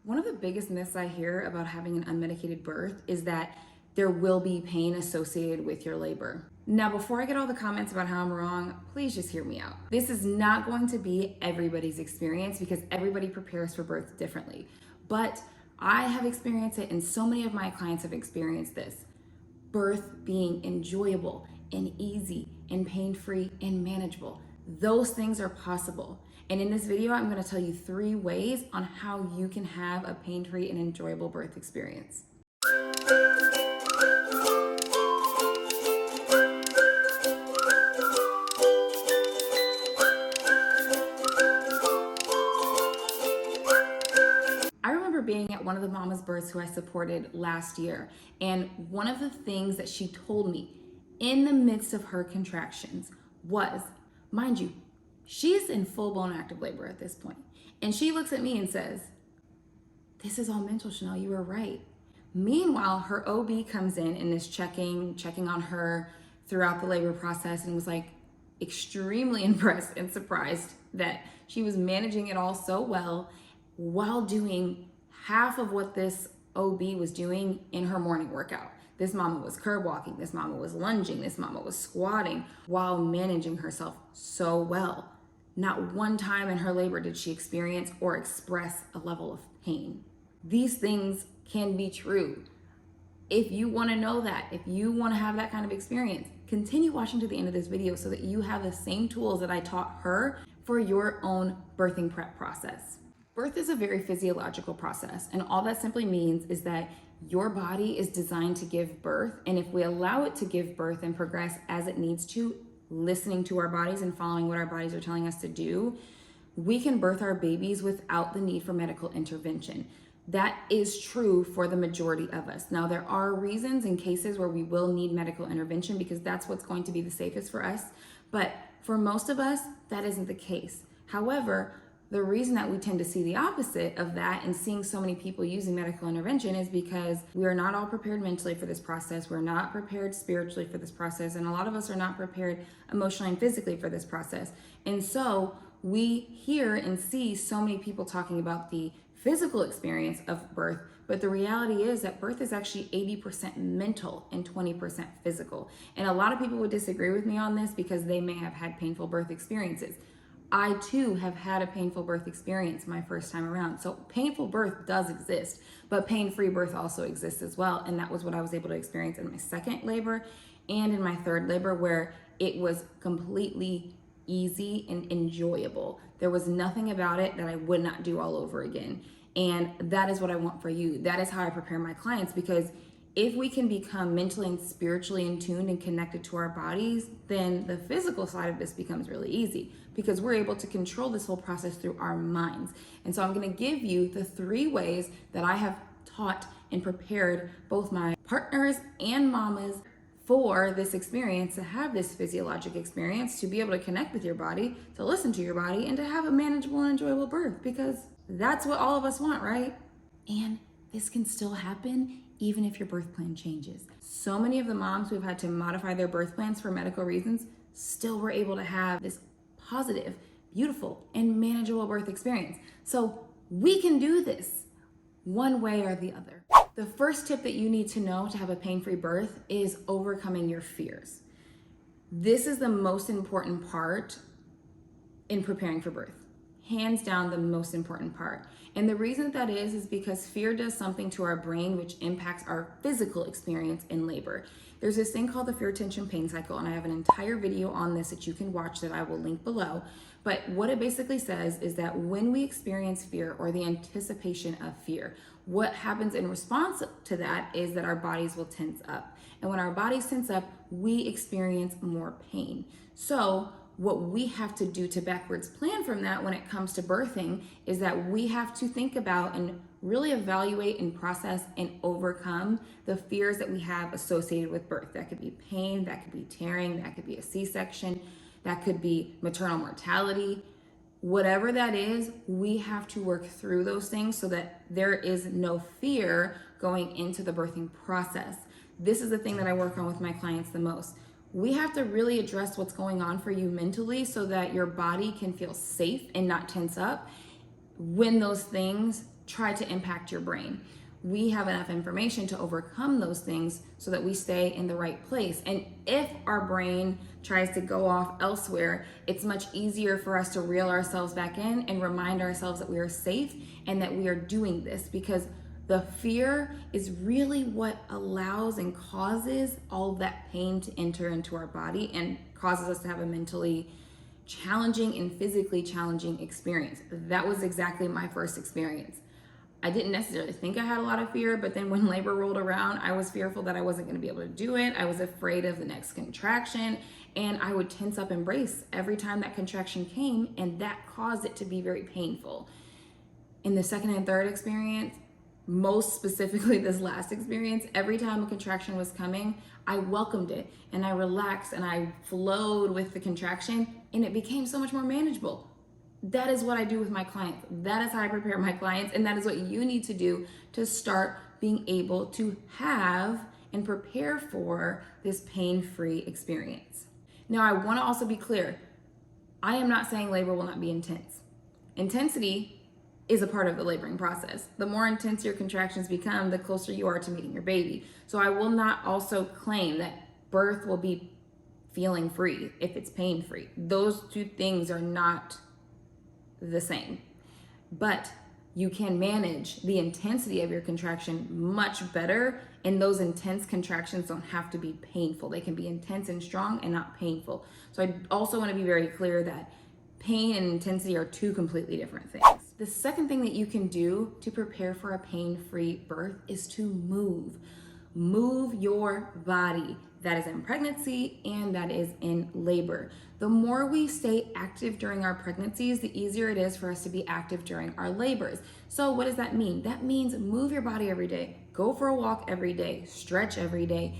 One of the biggest myths I hear about having an unmedicated birth is that there will be pain associated with your labor. Now, before I get all the comments about how I'm wrong, please just hear me out. This is not going to be everybody's experience because everybody prepares for birth differently. But I have experienced it and so many of my clients have experienced this. Birth being enjoyable and easy and pain-free and manageable. Those things are possible. And in this video, I'm going to tell you 3 ways on how you can have a pain-free and enjoyable birth experience. I remember being at one of the mama's births who I supported last year, and one of the things that she told me in the midst of her contractions was, mind you, she's in full-blown active labor at this point, and she looks at me and says, "This is all mental, Chanel, you were right." Meanwhile, her OB comes in and is checking on her throughout the labor process and was like extremely impressed and surprised that she was managing it all so well while doing half of what this OB was doing in her morning workout. This mama was curb walking, this mama was lunging, this mama was squatting while managing herself so well. Not one time in her labor did she experience or express a level of pain. These things can be true. If you want to know that, if you want to have that kind of experience, continue watching to the end of this video so that you have the same tools that I taught her for your own birthing prep process. Birth is a very physiological process, and all that simply means is that your body is designed to give birth, and if we allow it to give birth and progress as it needs to, listening to our bodies and following what our bodies are telling us to do, we can birth our babies without the need for medical intervention. That is true for the majority of us. Now, there are reasons and cases where we will need medical intervention because that's what's going to be the safest for us, but for most of us, that isn't the case. However, the reason that we tend to see the opposite of that and seeing so many people using medical intervention is because we are not all prepared mentally for this process. We're not prepared spiritually for this process. And a lot of us are not prepared emotionally and physically for this process. And so we hear and see so many people talking about the physical experience of birth, but the reality is that birth is actually 80% mental and 20% physical. And a lot of people would disagree with me on this because they may have had painful birth experiences. I too have had a painful birth experience my first time around. So painful birth does exist, but pain-free birth also exists as well. And that was what I was able to experience in my second labor and in my third labor, where it was completely easy and enjoyable. There was nothing about it that I would not do all over again. And that is what I want for you. That is how I prepare my clients, because if we can become mentally and spiritually in tune and connected to our bodies, then the physical side of this becomes really easy because we're able to control this whole process through our minds. And so I'm going to give you the 3 ways that I have taught and prepared both my partners and mamas for this experience, to have this physiologic experience, to be able to connect with your body, to listen to your body, and to have a manageable and enjoyable birth, because that's what all of us want, right? And this can still happen even if your birth plan changes. So many of the moms who have had to modify their birth plans for medical reasons still were able to have this positive, beautiful, and manageable birth experience. So we can do this one way or the other. The first tip that you need to know to have a pain-free birth is overcoming your fears. This is the most important part in preparing for birth. Hands down, the most important part. And the reason that is because fear does something to our brain which impacts our physical experience in labor. There's this thing called the fear, tension, pain cycle, and I have an entire video on this that you can watch that I will link below. But what it basically says is that when we experience fear or the anticipation of fear, what happens in response to that is that our bodies will tense up. And when our bodies tense up, we experience more pain. So what we have to do to backwards plan from that when it comes to birthing is that we have to think about and really evaluate and process and overcome the fears that we have associated with birth. That could be pain, that could be tearing, that could be a C-section, that could be maternal mortality. Whatever that is, we have to work through those things so that there is no fear going into the birthing process. This is the thing that I work on with my clients the most. We have to really address what's going on for you mentally so that your body can feel safe and not tense up when those things try to impact your brain. We have enough information to overcome those things so that we stay in the right place. And if our brain tries to go off elsewhere, it's much easier for us to reel ourselves back in and remind ourselves that we are safe and that we are doing this, because the fear is really what allows and causes all that pain to enter into our body and causes us to have a mentally challenging and physically challenging experience. That was exactly my first experience. I didn't necessarily think I had a lot of fear, but then when labor rolled around, I was fearful that I wasn't going to be able to do it. I was afraid of the next contraction, and I would tense up and brace every time that contraction came, and that caused it to be very painful. In the second and third experience, most specifically this last experience, every time a contraction was coming, I welcomed it and I relaxed and I flowed with the contraction, and it became so much more manageable. That is what I do with my clients. That is how I prepare my clients, and that is what you need to do to start being able to have and prepare for this pain-free experience. Now, I want to also be clear. I am not saying labor will not be intense. Intensity is a part of the laboring process. The more intense your contractions become, the closer you are to meeting your baby. So I will not also claim that birth will be feeling free if it's pain-free. Those two things are not the same, but you can manage the intensity of your contraction much better, and those intense contractions don't have to be painful. They can be intense and strong and not painful. So I also want to be very clear that pain and intensity are two completely different things. The second thing that you can do to prepare for a pain-free birth is to move. Move your body. That is in pregnancy and that is in labor. The more we stay active during our pregnancies, the easier it is for us to be active during our labors. So what does that mean? That means move your body every day. Go for a walk every day. Stretch every day.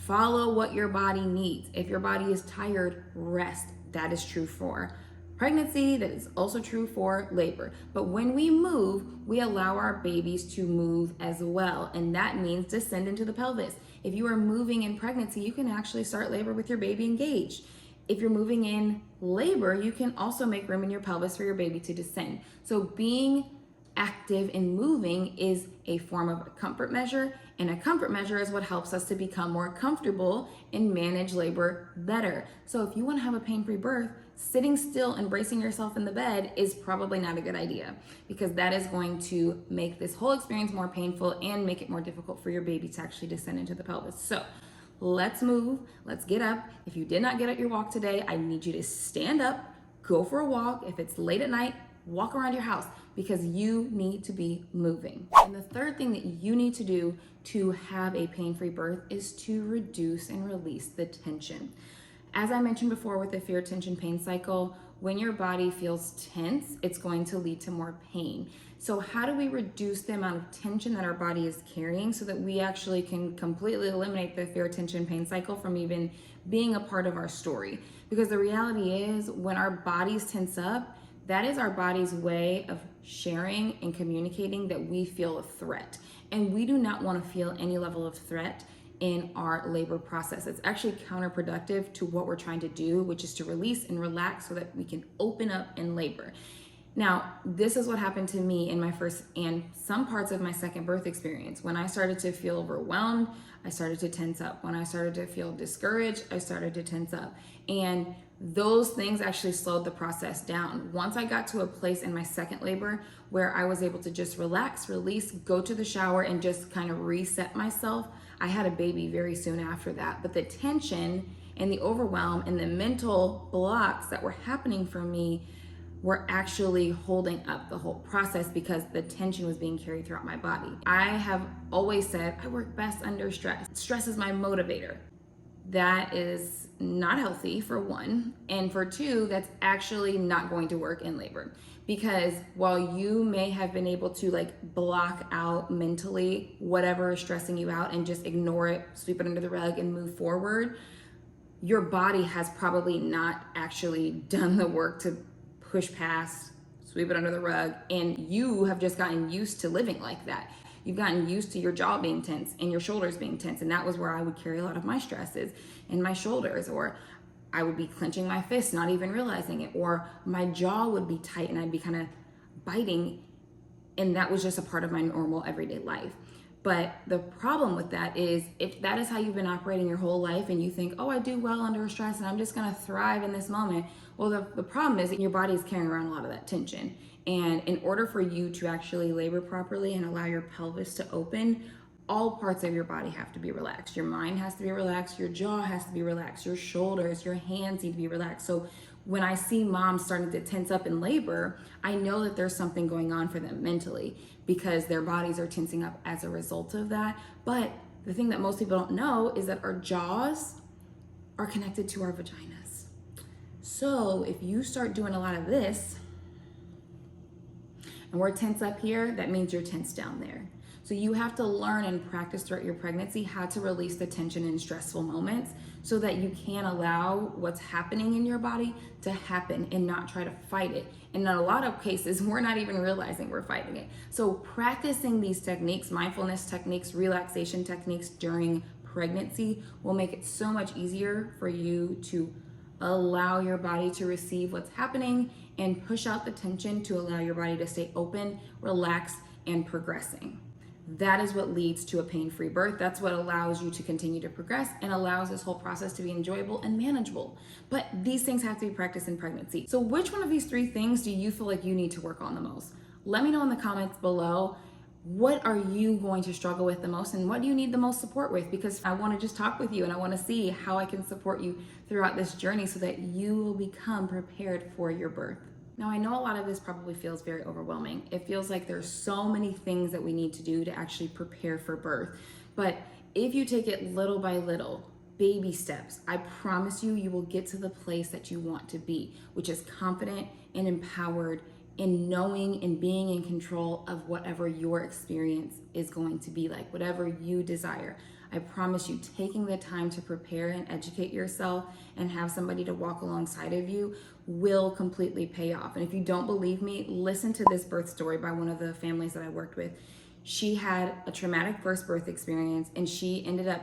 Follow what your body needs. If your body is tired, rest. That is true for pregnancy. That is also true for labor. But when we move, we allow our babies to move as well. And that means descend into the pelvis. If you are moving in pregnancy, you can actually start labor with your baby engaged. If you're moving in labor, you can also make room in your pelvis for your baby to descend. So being active and moving is a form of a comfort measure, and a comfort measure is what helps us to become more comfortable and manage labor better. So if you want to have a pain-free birth, sitting still and bracing yourself in the bed is probably not a good idea, because that is going to make this whole experience more painful and make it more difficult for your baby to actually descend into the pelvis. So let's move, let's get up. If you did not get at your walk today, I need you to stand up, go for a walk. If it's late at night, walk around your house, because you need to be moving. And the third thing that you need to do to have a pain-free birth is to reduce and release the tension. As I mentioned before with the fear, tension, pain cycle, when your body feels tense, it's going to lead to more pain. So how do we reduce the amount of tension that our body is carrying so that we actually can completely eliminate the fear, tension, pain cycle from even being a part of our story? Because the reality is, when our bodies tense up, that is our body's way of sharing and communicating that we feel a threat. And we do not want to feel any level of threat in our labor process. It's actually counterproductive to what we're trying to do, which is to release and relax so that we can open up in labor. Now, this is what happened to me in my first and some parts of my second birth experience. When I started to feel overwhelmed, I started to tense up. When I started to feel discouraged, I started to tense up. And those things actually slowed the process down. Once I got to a place in my second labor where I was able to just relax, release, go to the shower, and just kind of reset myself, I had a baby very soon after that. But the tension and the overwhelm and the mental blocks that were happening for me were actually holding up the whole process because the tension was being carried throughout my body. I have always said I work best under stress. Stress is my motivator. That is not healthy, for one, and for two, that's actually not going to work in labor, because while you may have been able to block out mentally whatever is stressing you out and just ignore it, sweep it under the rug and move forward, your body has probably not actually done the work to push past, sweep it under the rug, and you have just gotten used to living like that. You've gotten used to your jaw being tense and your shoulders being tense, and that was where I would carry a lot of my stresses in my shoulders, or I would be clenching my fists, not even realizing it, or my jaw would be tight and I'd be kind of biting And that was just a part of my normal everyday life. But the problem with that is, if that is how you've been operating your whole life and you think, oh, I do well under stress and I'm just gonna thrive in this moment. Well, the problem is that your body is carrying around a lot of that tension. And in order for you to actually labor properly and allow your pelvis to open, all parts of your body have to be relaxed. Your mind has to be relaxed, your jaw has to be relaxed, your shoulders, your hands need to be relaxed. So when I see moms starting to tense up in labor, I know that there's something going on for them mentally, because their bodies are tensing up as a result of that. But the thing that most people don't know is that our jaws are connected to our vaginas. So if you start doing a lot of this, and we're tense up here, that means you're tense down there. So you have to learn and practice throughout your pregnancy how to release the tension in stressful moments so that you can allow what's happening in your body to happen and not try to fight it. And in a lot of cases, we're not even realizing we're fighting it. So practicing these techniques, mindfulness techniques, relaxation techniques during pregnancy will make it so much easier for you to allow your body to receive what's happening and push out the tension to allow your body to stay open, relaxed, and progressing. That is what leads to a pain-free birth. That's what allows you to continue to progress and allows this whole process to be enjoyable and manageable. But these things have to be practiced in pregnancy. So which one of these 3 things do you feel like you need to work on the most? Let me know in the comments below. What are you going to struggle with the most, and what do you need the most support with? Because I want to just talk with you and I want to see how I can support you throughout this journey so that you will become prepared for your birth. Now, I know a lot of this probably feels very overwhelming. It feels like there's so many things that we need to do to actually prepare for birth. But if you take it little by little, baby steps, I promise you, you will get to the place that you want to be, which is confident and empowered in knowing and being in control of whatever your experience is going to be like, whatever you desire. I promise you, taking the time to prepare and educate yourself and have somebody to walk alongside of you will completely pay off. And if you don't believe me, listen to this birth story by one of the families that I worked with. She had a traumatic first birth experience and she ended up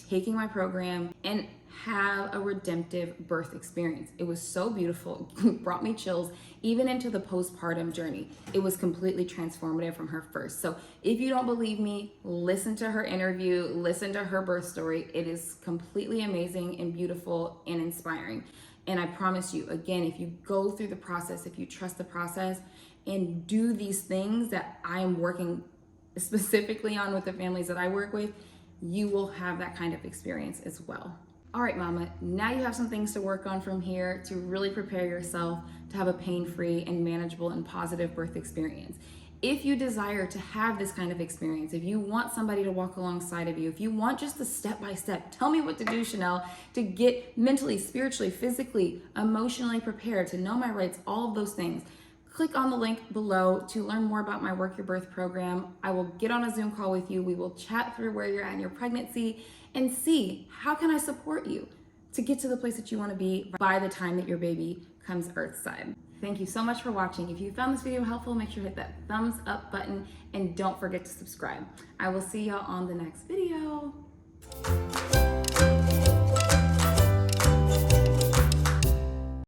taking my program and have a redemptive birth experience. It was so beautiful. It brought me chills even into the postpartum journey. It was completely transformative from her first. So if you don't believe me, listen to her interview, listen to her birth story. It is completely amazing and beautiful and inspiring. And I promise you, again, if you go through the process, if you trust the process and do these things that I am working specifically on with the families that I work with, you will have that kind of experience as well. All right, mama, now you have some things to work on from here to really prepare yourself to have a pain-free and manageable and positive birth experience. If you desire to have this kind of experience, if you want somebody to walk alongside of you, if you want just the step-by-step, tell me what to do, Chanel, to get mentally, spiritually, physically, emotionally prepared, to know my rights, all of those things, click on the link below to learn more about my Work Your Birth program. I will get on a Zoom call with you. We will chat through where you're at in your pregnancy and see how can I support you to get to the place that you want to be by the time that your baby comes earthside. Thank you so much for watching. If you found this video helpful, make sure to hit that thumbs up button and don't forget to subscribe. I will see y'all on the next video.